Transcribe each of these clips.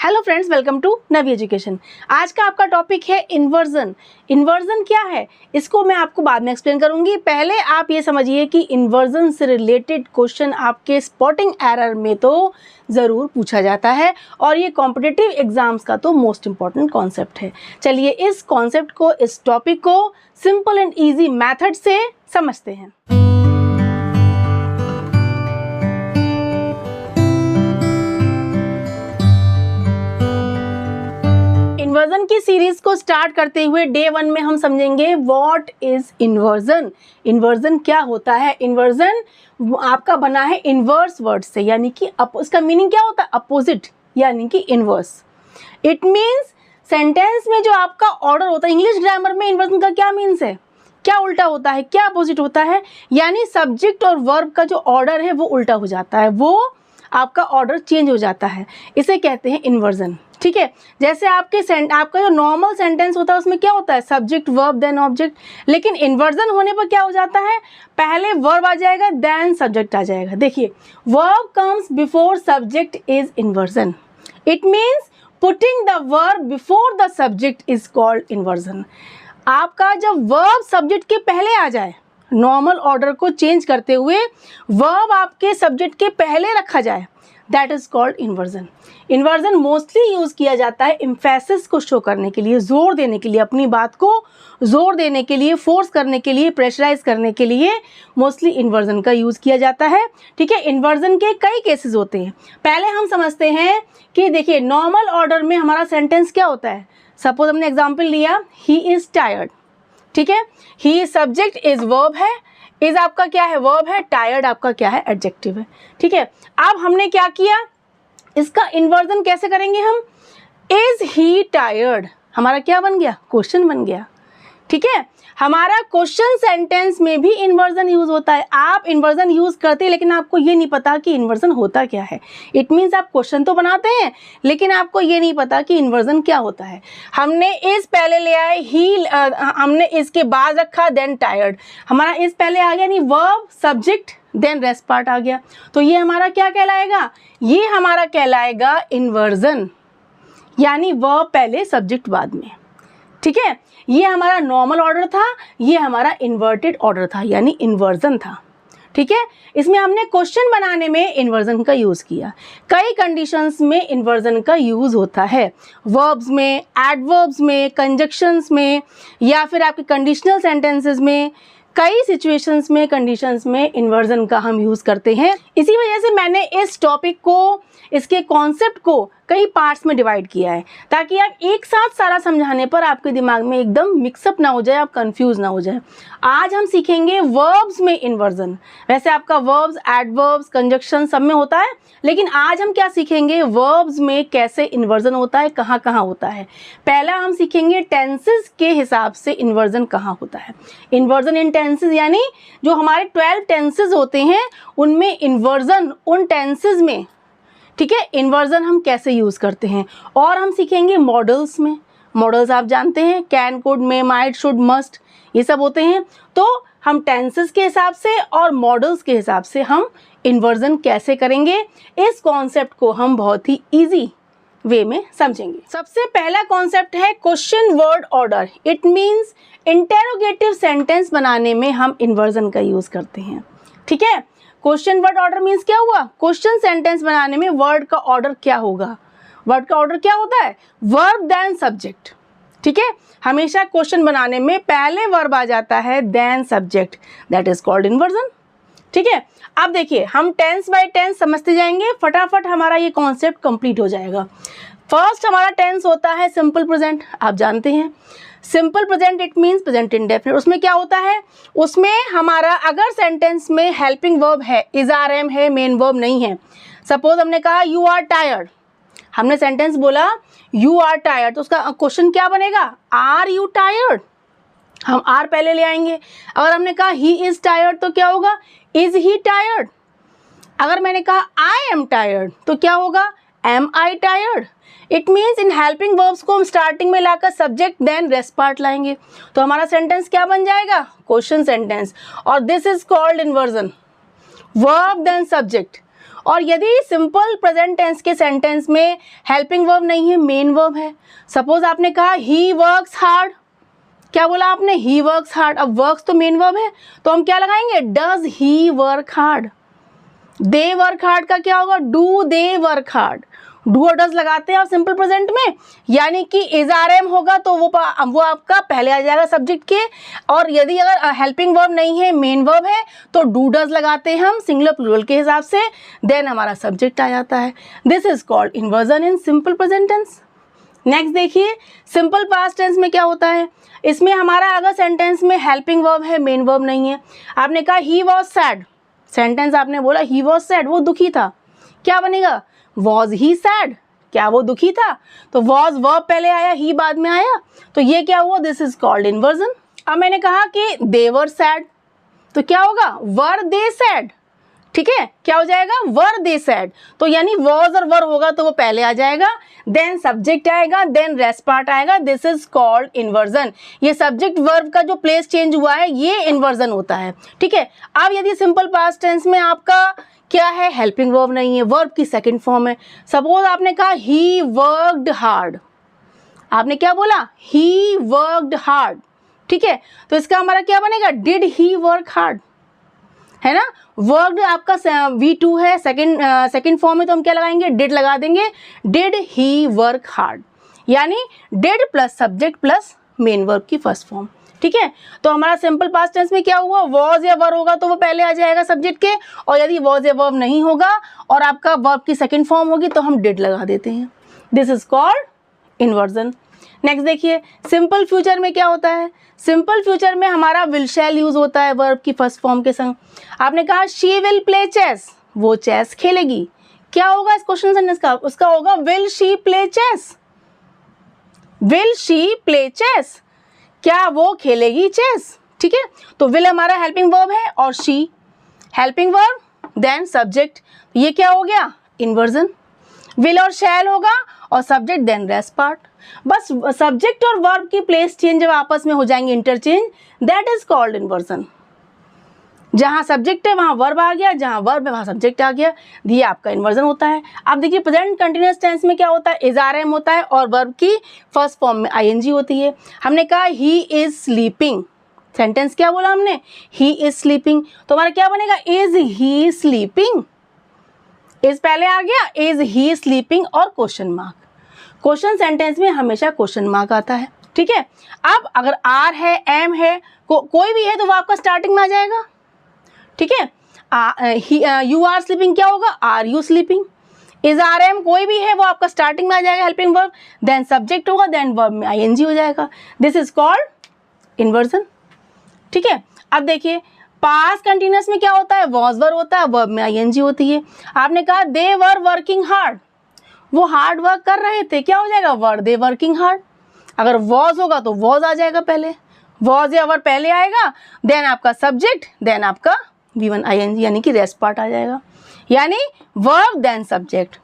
Hello friends, welcome to Navi education. आज का आपका टॉपिक है इन्वर्जन। इन्वर्जन क्या है इसको मैं आपको बाद में एक्सप्लेन करूंगी। पहले आप ये समझिए कि इन्वर्जन से रिलेटेड क्वेश्चन आपके स्पॉटिंग एरर में तो ज़रूर पूछा जाता है और ये कॉम्पिटिटिव एग्जाम्स का तो मोस्ट इम्पॉर्टेंट कॉन्सेप्ट है। चलिए इस कॉन्सेप्ट को, इस टॉपिक को सिंपल एंड ईजी मैथड से समझते हैं। इन्वर्जन की सीरीज को स्टार्ट करते हुए डे 1 में हम समझेंगे व्हाट इज इन्वर्जन। इन्वर्जन क्या होता है। इन्वर्जन आपका बना है इन्वर्स वर्ड से, यानी कि उसका मीनिंग क्या होता है, अपोजिट यानी कि इन्वर्स। इट मीन्स सेंटेंस में जो आपका ऑर्डर होता है, इंग्लिश ग्रामर में इन्वर्जन का क्या मीन्स है, क्या उल्टा होता है, क्या अपोजिट होता है, यानी सब्जेक्ट और वर्ब का जो ऑर्डर है वो उल्टा हो जाता है, वो आपका ऑर्डर चेंज हो जाता है, इसे कहते हैं इन्वर्जन। ठीक है, जैसे आपका जो नॉर्मल सेंटेंस होता है उसमें क्या होता है, सब्जेक्ट वर्ब देन ऑब्जेक्ट, लेकिन इन्वर्जन होने पर क्या हो जाता है, पहले वर्ब आ जाएगा देन सब्जेक्ट आ जाएगा। देखिए, verb comes before subject is inversion. It means putting the verb before the subject is called inversion. आपका जब वर्ब सब्जेक्ट के पहले आ जाए, नॉर्मल ऑर्डर को चेंज करते हुए वर्ब आपके सब्जेक्ट के पहले रखा जाए, that is called inversion. Inversion mostly use किया जाता है एम्फेसिस को शो करने के लिए, जोर देने के लिए, अपनी बात को जोर देने के लिए, फोर्स करने के लिए, प्रेशराइज करने के लिए मोस्टली इन्वर्जन का यूज किया जाता है। ठीक है, इन्वर्जन के कई केसेस होते हैं। पहले हम समझते हैं कि देखिए नॉर्मल ऑर्डर में हमारा सेंटेंस क्या होता है। सपोज हमने एग्जाम्पल लिया, ही इज टायर्ड। ठीक है, ही सब्जेक्ट इज वर्ब है, इज आपका क्या है, वर्ब है, टायर्ड आपका क्या है, एडजेक्टिव है। ठीक है, अब हमने क्या किया, इसका इन्वर्जन कैसे करेंगे हम, इज ही टायर्ड हमारा क्या बन गया, क्वेश्चन बन गया। ठीक है, हमारा क्वेश्चन सेंटेंस में भी इन्वर्जन यूज होता है। आप इन्वर्जन यूज करते हैं लेकिन आपको ये नहीं पता कि इन्वर्जन होता क्या है। इट मीन्स आप क्वेश्चन तो बनाते हैं लेकिन आपको ये नहीं पता कि इन्वर्जन क्या होता है। हमने इज पहले ले आए, ही हमने इसके बाद रखा, देन टायर्ड, हमारा इज पहले आ गया, यानी verb subject then rest part आ गया, तो ये हमारा क्या कहलाएगा, ये हमारा कहलाएगा इन्वर्जन, यानी वर्ब पहले सब्जेक्ट बाद में। ठीक है, ये हमारा नॉर्मल ऑर्डर था, ये हमारा इन्वर्टेड ऑर्डर था, यानी इन्वर्जन था। ठीक है, इसमें हमने क्वेश्चन बनाने में इन्वर्जन का यूज़ किया। कई कंडीशंस में इन्वर्जन का यूज़ होता है, वर्ब्स में, एडवर्ब्स में, कंजक्शंस में, या फिर आपके कंडीशनल सेंटेंसेस में, कई सिचुएशंस में, कंडीशंस में इन्वर्जन का हम यूज़ करते हैं। इसी वजह से मैंने इस टॉपिक को, इसके कॉन्सेप्ट को कई पार्ट्स में डिवाइड किया है, ताकि आप एक साथ सारा समझाने पर आपके दिमाग में एकदम मिक्सअप ना हो जाए, आप कंफ्यूज ना हो जाए। आज हम सीखेंगे वर्ब्स में इन्वर्जन। वैसे आपका वर्ब्स, एडवर्ब्स, कंजक्शन सब में होता है, लेकिन आज हम क्या सीखेंगे, वर्ब्स में कैसे इन्वर्जन होता है, कहाँ कहाँ होता है। पहला हम सीखेंगे टेंसेस के हिसाब से इन्वर्जन कहाँ होता है। इन्वर्जन इन टेंसेस, यानी जो हमारे 12 टेंसेस होते हैं उनमें इन्वर्जन, उन टेंसेस में, ठीक है, इन्वर्जन हम कैसे यूज़ करते हैं। और हम सीखेंगे मॉडल्स में। मॉडल्स आप जानते हैं, can, could, may, might, should, must, ये सब होते हैं। तो हम टेंसेस के हिसाब से और मॉडल्स के हिसाब से हम इन्वर्जन कैसे करेंगे, इस कॉन्सेप्ट को हम बहुत ही ईजी वे में समझेंगे। सबसे पहला कॉन्सेप्ट है question word order. It means interrogative sentence बनाने में हम इन्वर्जन का यूज़ करते हैं। ठीक है, क्वेश्चन वर्ड ऑर्डर मीन्स क्या हुआ, क्वेश्चन सेंटेंस बनाने में वर्ड का ऑर्डर क्या होगा। वर्ड का ऑर्डर क्या होता है, वर्ब देन सब्जेक्ट। ठीक है, हमेशा क्वेश्चन बनाने में पहले वर्ब आ जाता है then subject, that is called inversion. ठीक है, अब देखिए हम टेंस बाय टेंस समझते जाएंगे, फटाफट हमारा ये कॉन्सेप्ट कंप्लीट हो जाएगा। फर्स्ट हमारा टेंस होता है सिंपल प्रेजेंट। आप जानते हैं simple present it means present indefinite. उसमें क्या होता है, उसमें हमारा अगर सेंटेंस में हेल्पिंग वर्ब है, इज, आर, एम है, मेन वर्ब नहीं है। सपोज हमने कहा यू आर टायर्ड, हमने सेंटेंस बोला यू आर टायर्ड, तो उसका क्वेश्चन क्या बनेगा, आर यू टायर्ड, हम आर पहले ले आएंगे। अगर हमने कहा ही इज टायर्ड तो क्या होगा, इज ही टायर्ड। अगर मैंने कहा आई एम टायर्ड तो क्या होगा, am I tired. It means in helping verbs को हम स्टार्टिंग में लाकर सब्जेक्ट देन रेस्ट पार्ट लाएंगे, तो हमारा सेंटेंस क्या बन जाएगा, क्वेश्चन सेंटेंस। और this is called inversion, verb then subject. और यदि सिंपल प्रेजेंट टेंस के सेंटेंस में हेल्पिंग वर्ब नहीं है, मेन वर्ब है, सपोज आपने कहा ही वर्क्स हार्ड, क्या बोला आपने, ही वर्क्स हार्ड, अब वर्क्स तो मेन वर्ब है तो हम क्या लगाएंगे, does he work hard. They work hard का क्या होगा, do they work hard. Do और डज लगाते हैं आप सिंपल प्रेजेंट में, यानी कि इज आर एम होगा तो वो आपका पहले आ जाएगा सब्जेक्ट के, और यदि अगर हेल्पिंग वर्ब नहीं है, मेन वर्ब है, तो डू डज लगाते हैं हम सिंगुलर प्लूरल के हिसाब से, देन हमारा सब्जेक्ट आ जाता है। This is called inversion in simple present tense. Next देखिए, सिंपल पास्ट टेंस में क्या होता है, इसमें हमारा अगर सेंटेंस में हेल्पिंग वर्ब है, मेन वर्ब नहीं है, आपने कहा ही वॉज सैड, सेंटेंस आपने बोला ही वॉज सैड, वो दुखी था, क्या बनेगा, वॉज ही सैड, क्या वो दुखी था, तो वॉज वर्ब पहले आया, ही बाद में आया, तो ये क्या हुआ, दिस इज कॉल्ड इन्वर्जन। अब मैंने कहा कि दे वर सैड, तो क्या होगा, वर दे सैड, ठीक है, क्या हो जाएगा, वर दे सैड, तो यानी वॉज और वर होगा तो वो पहले आ जाएगा, देन सब्जेक्ट आएगा, देन रेस्ट पार्ट आएगा, दिस इज कॉल्ड इन्वर्जन। ये सब्जेक्ट वर्ब का जो प्लेस चेंज हुआ है ये इन्वर्जन होता है, ठीक है। अब यदि सिंपल पास्ट टेंस में आपका क्या है, हेल्पिंग वर्ब नहीं है, वर्ब की सेकंड फॉर्म है, सपोज आपने कहा ही वर्कड हार्ड, आपने क्या बोला, ही वर्कड हार्ड, ठीक है, तो इसका हमारा क्या बनेगा, डिड ही वर्क हार्ड, है ना, वर्कड आपका V2 है, सेकंड फॉर्म में तो हम क्या लगाएंगे, डिड लगा देंगे, डिड ही वर्क हार्ड, यानी did plus subject plus main verb की फर्स्ट फॉर्म, ठीक है। तो हमारा सिंपल पास्ट टेंस में क्या हुआ, वॉज या वर होगा तो वो पहले आ जाएगा सब्जेक्ट के, और यदि वॉज या वर्ब नहीं होगा और आपका वर्ब की सेकंड फॉर्म होगी तो हम डिड लगा देते हैं, this is called inversion. Next देखिए, सिंपल फ्यूचर में क्या होता है, सिंपल फ्यूचर में हमारा विल शैल यूज होता है वर्ब की फर्स्ट फॉर्म के संग। आपने कहा शी विल प्ले चेस, वो चेस खेलेगी, क्या होगा इस क्वेश्चन सेंटेंस का, उसका होगा will she play chess, will she play chess, क्या वो खेलेगी चेस, ठीक है। तो विल हमारा हेल्पिंग वर्ब है और she helping verb then subject, ये क्या हो गया, इन्वर्जन। विल और शैल होगा और सब्जेक्ट देन रेस्ट पार्ट, बस सब्जेक्ट और वर्ब की प्लेस चेंज जब आपस में हो जाएंगे interchange, that is called inversion. जहाँ सब्जेक्ट है वहाँ वर्ब आ गया, जहाँ वर्ब है वहाँ सब्जेक्ट आ गया, ये आपका इन्वर्जन होता है। अब देखिए प्रेजेंट कंटिन्यूअस टेंस में क्या होता है, इज आर एम होता है और वर्ब की फर्स्ट फॉर्म में ING होती है। हमने कहा ही इज स्लीपिंग, सेंटेंस क्या बोला हमने, ही इज स्लीपिंग, तो हमारा क्या बनेगा, इज ही स्लीपिंग, इज पहले आ गया, इज ही स्लीपिंग और क्वेश्चन मार्क, क्वेश्चन सेंटेंस में हमेशा क्वेश्चन मार्क आता है, ठीक है। अब अगर आर है, एम है, कोई भी है तो वो आपका स्टार्टिंग में आ जाएगा, ठीक है। यू आर स्लीपिंग क्या होगा, are you sleeping, is are am कोई भी है वो आपका स्टार्टिंग में आ जाएगा हेल्पिंग वर्ब, देन सब्जेक्ट होगा, देन वर्ब में ING हो जाएगा, दिस इज कॉल्ड इन्वर्जन, ठीक है। अब देखिए पास्ट कंटिन्यूअस में क्या होता है, वॉज वर होता है, वर्ब में ING होती है। आपने कहा दे वर वर्किंग हार्ड, वो हार्ड वर्क कर रहे थे, क्या हो जाएगा, वर दे वर्किंग हार्ड। अगर वॉज होगा तो वॉज आ जाएगा पहले, वॉज या वर पहले आएगा, देन आपका सब्जेक्ट, देन आपका V1 ING यानी कि रेस्ट पार्ट आ जाएगा, यानी वर्ब देन सब्जेक्ट।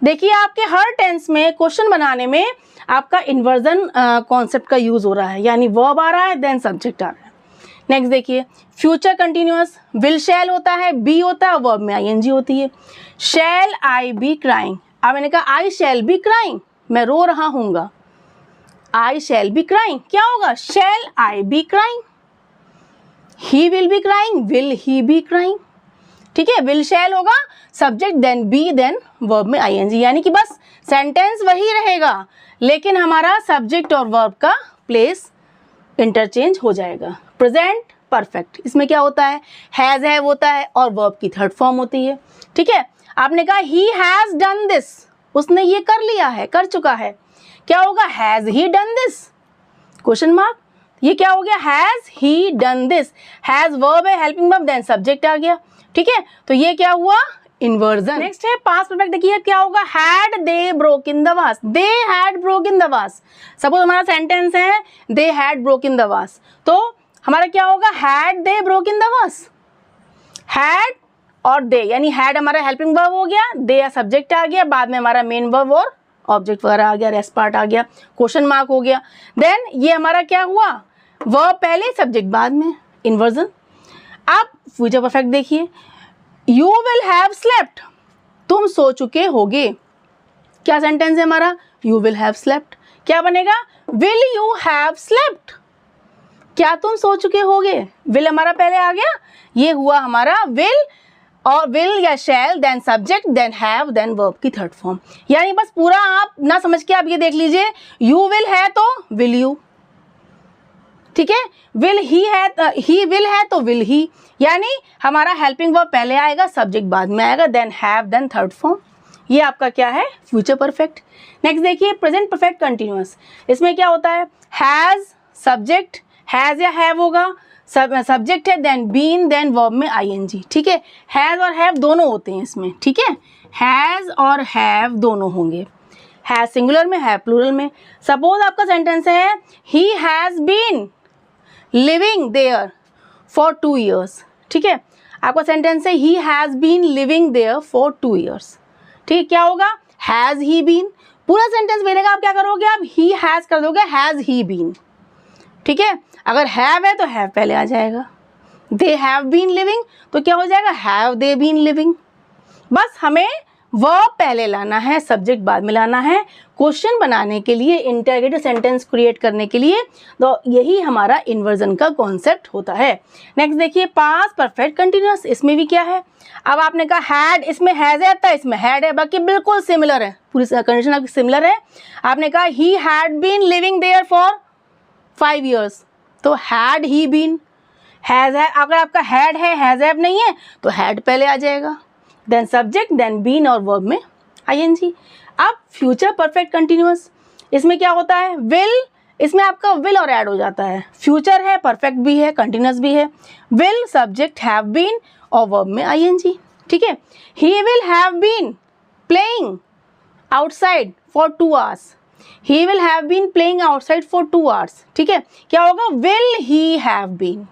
देखिए आपके हर टेंस में क्वेश्चन बनाने में आपका इन्वर्जन कॉन्सेप्ट का यूज हो रहा है, यानी वर्ब आ रहा है देन सब्जेक्ट आ रहा है। नेक्स्ट देखिए फ्यूचर कंटिन्यूअस, विल शैल होता है, बी होता है, वर्ब में ING होती है। शैल आई बी क्राइंग, अब मैंने कहा आई शैल बी क्राइंग, मैं रो रहा हूँगा, आई शैल बी क्राइंग, क्या होगा, shall I be crying. He will be crying, will he be crying, ठीक है। विल शैल होगा subject then be then verb में ING, यानी कि बस सेंटेंस वही रहेगा लेकिन हमारा सब्जेक्ट और वर्ब का प्लेस इंटरचेंज हो जाएगा। प्रेजेंट परफेक्ट, इसमें क्या होता है, हैज़ हैव होता है और वर्ब की थर्ड फॉर्म होती है, ठीक है। आपने कहा ही हैज़ डन दिस, उसने ये कर लिया है, कर चुका है, क्या होगा, has he done this, question mark, ये क्या हो गया, has he done this, has verb है, हेल्पिंग वर्ब, देन सब्जेक्ट आ गया, ठीक है। तो ये क्या हुआ, इन्वर्जन। नेक्स्ट है पास्ट परफेक्ट, देखिए क्या होगा, हैड दे ब्रोकन द वास, दे हैड ब्रोकन द वास। सपोज हमारा सेंटेंस है दे हैड ब्रोकन द वास, तो हमारा क्या होगा, हैड दे ब्रोकन द वास, हैड और दे, यानी हैड हमारा हेल्पिंग वर्ब हो गया, दे सब्जेक्ट आ गया, बाद में हमारा मेन वर्ब और ऑब्जेक्ट वगैरह आ गया, रेस्ट पार्ट आ गया, क्वेश्चन मार्क हो गया, देन ये हमारा क्या हुआ, वर्ब पहले सब्जेक्ट बाद में, इन्वर्जन। अब फ्यूचर परफेक्ट देखिए, यू विल हैव स्लेप्ट, तुम सो चुके होगे। क्या सेंटेंस है हमारा? You will have slept. क्या बनेगा? Will you have slept. क्या तुम सो चुके होगे? विल हमारा पहले आ गया, ये हुआ हमारा विल, और विल या shall, then subject, then have, then verb की थर्ड फॉर्म। यानी बस पूरा आप ना समझ के आप ये देख लीजिए, यू विल है तो विल यू, ठीक है, विल ही है, ही विल है तो विल ही, यानी हमारा हेल्पिंग वर्ब पहले आएगा, सब्जेक्ट बाद में आएगा, then have, then third form. ये आपका क्या है? Future perfect. नेक्स्ट देखिए प्रेजेंट परफेक्ट कंटिन्यूअस। इसमें क्या होता है? हैज़ सब्जेक्ट, हैज़ या हैव होगा, सब्जेक्ट है, देन बीन, देन वर्ब में आईएनजी, ठीक है। हैज़ और हैव दोनों होते हैं इसमें, ठीक है, हैज़ और हैव दोनों होंगे, हैज़ सिंगुलर में, हैव प्लूरल में। सपोज आपका सेंटेंस है he has been living there for 2 years, ठीक है, आपका सेंटेंस है he has been living there for 2 years, ठीक, क्या होगा? Has he been. पूरा सेंटेंस मिलेगा, आप क्या करोगे? आप ही हैज़ कर दोगे, हैज़ ही बीन, ठीक है। अगर हैव है तो हैव पहले आ जाएगा, दे हैव बीन लिविंग तो क्या हो जाएगा? Have they been living. बस हमें वर्ब पहले लाना है, सब्जेक्ट बाद में लाना है, क्वेश्चन बनाने के लिए, इंटररोगेटिव सेंटेंस क्रिएट करने के लिए, तो यही हमारा इन्वर्जन का कॉन्सेप्ट होता है। नेक्स्ट देखिए पास्ट परफेक्ट कंटिन्यूअस। इसमें भी क्या है? अब आपने कहा हैड, इसमें हैज़ है था, इसमें हैड है, बाकी बिल्कुल सिमिलर है, पूरी कंडीशन आपकी सिमिलर है। आपने कहा he had been living there for 5 years, तो हैड ही बीन, हैज़ है, अगर आपका हैड है, हैज़ हैव नहीं है तो हैड पहले आ जाएगा, देन सब्जेक्ट, देन बीन और वर्ब में आईएनजी। अब फ्यूचर परफेक्ट कंटिन्यूअस, इसमें क्या होता है? विल, इसमें आपका विल और ऐड हो जाता है, फ्यूचर है, परफेक्ट भी है, कंटिन्यूअस भी है, विल सब्जेक्ट, हैव बीन और वर्ब में आईएनजी, ठीक है। He will have been playing outside for 2 hours, he will have been playing outside for 2 hours, ठीक है, क्या होगा? विल ही हैव बीन,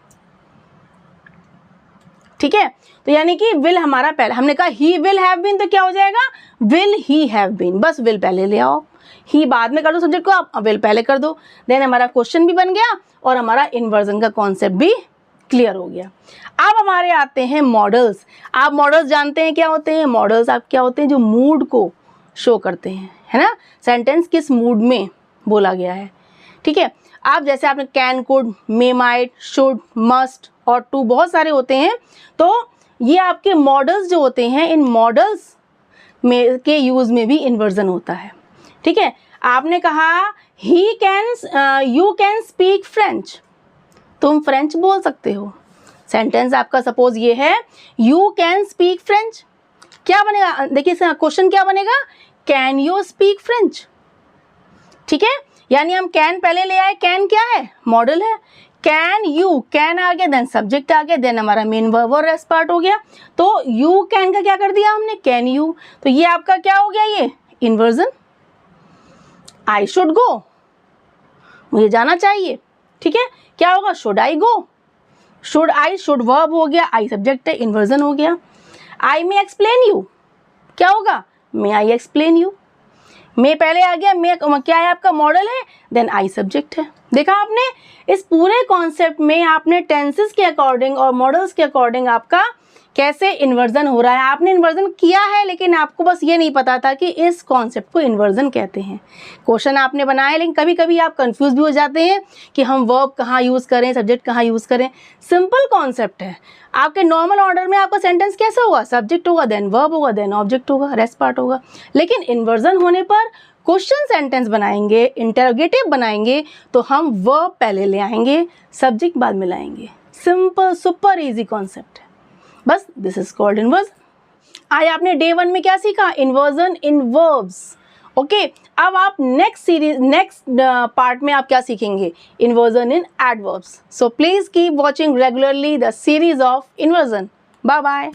ठीक है। तो यानी कि विल हमारा पहले, हमने कहा ही विल हैव बीन तो क्या हो जाएगा? विल ही हैव बीन, बस विल पहले ले आओ, ही बाद में कर दो सब्जेक्ट को, आप विल पहले कर दो, देन हमारा क्वेश्चन भी बन गया और हमारा इन्वर्जन का कॉन्सेप्ट भी क्लियर हो गया। अब हमारे आते हैं मॉडल्स। आप मॉडल्स जानते हैं क्या होते हैं? मॉडल्स आप क्या होते हैं? जो मूड को शो करते हैं, है ना, सेंटेंस किस मूड में बोला गया है, ठीक है। आप जैसे आपने can, could, may, might, should, must और टू, बहुत सारे होते हैं, तो ये आपके मॉडल्स जो होते हैं, इन मॉडल्स में के यूज़ में भी इन्वर्जन होता है, ठीक है। आपने कहा he can, you can speak French, तुम फ्रेंच बोल सकते हो। सेंटेंस आपका सपोज ये है यू कैन स्पीक फ्रेंच, क्या बनेगा? देखिए क्वेश्चन क्या बनेगा? कैन यू स्पीक फ्रेंच, ठीक है, यानी हम कैन पहले ले आए, कैन क्या है? मॉडल है, कैन यू, कैन आ गया, देन सब्जेक्ट आ गया, देन हमारा मेन वर्ब और रेस्ट पार्ट हो गया, तो यू कैन का क्या कर दिया हमने? कैन यू, तो ये आपका क्या हो गया? ये इन्वर्जन। आई शुड गो, मुझे जाना चाहिए, ठीक है, क्या होगा? Should I go, should I, should verb हो गया, आई सब्जेक्ट है, इन्वर्जन हो गया। आई मे एक्सप्लेन यू, क्या होगा? मे आई एक्सप्लेन यू, मे पहले आ गया, मे क्या है? आपका मॉडल है, देन आई सब्जेक्ट है। देखा आपने, इस पूरे कॉन्सेप्ट में आपने टेंसेस के अकॉर्डिंग और मॉडल्स के अकॉर्डिंग आपका कैसे इन्वर्जन हो रहा है, आपने इन्वर्जन किया है, लेकिन आपको बस ये नहीं पता था कि इस कॉन्सेप्ट को इन्वर्जन कहते हैं। क्वेश्चन आपने बनाया, लेकिन कभी कभी आप कंफ्यूज भी हो जाते हैं कि हम वर्ब कहाँ यूज़ करें, सब्जेक्ट कहाँ यूज़ करें। सिंपल कॉन्सेप्ट है। आपके नॉर्मल ऑर्डर में आपका सेंटेंस कैसा होगा? सब्जेक्ट होगा, देन वर्ब होगा, देन ऑब्जेक्ट होगा, रेस्ट पार्ट होगा। लेकिन इन्वर्जन होने पर क्वेश्चन सेंटेंस बनाएंगे, इंटरोगेटिव बनाएंगे, तो हम वर्ब पहले ले आएंगे, सब्जेक्ट बाद में लाएंगे। सिंपल सुपर इजी कॉन्सेप्ट है, बस दिस इज कॉल्ड इन्वर्जन। आज आपने डे 1 में क्या सीखा? इन्वर्जन इन वर्ब्स। ओके, अब आप नेक्स्ट पार्ट में आप क्या सीखेंगे? Inversion in adverbs. So please keep watching regularly the series of inversion. Bye bye.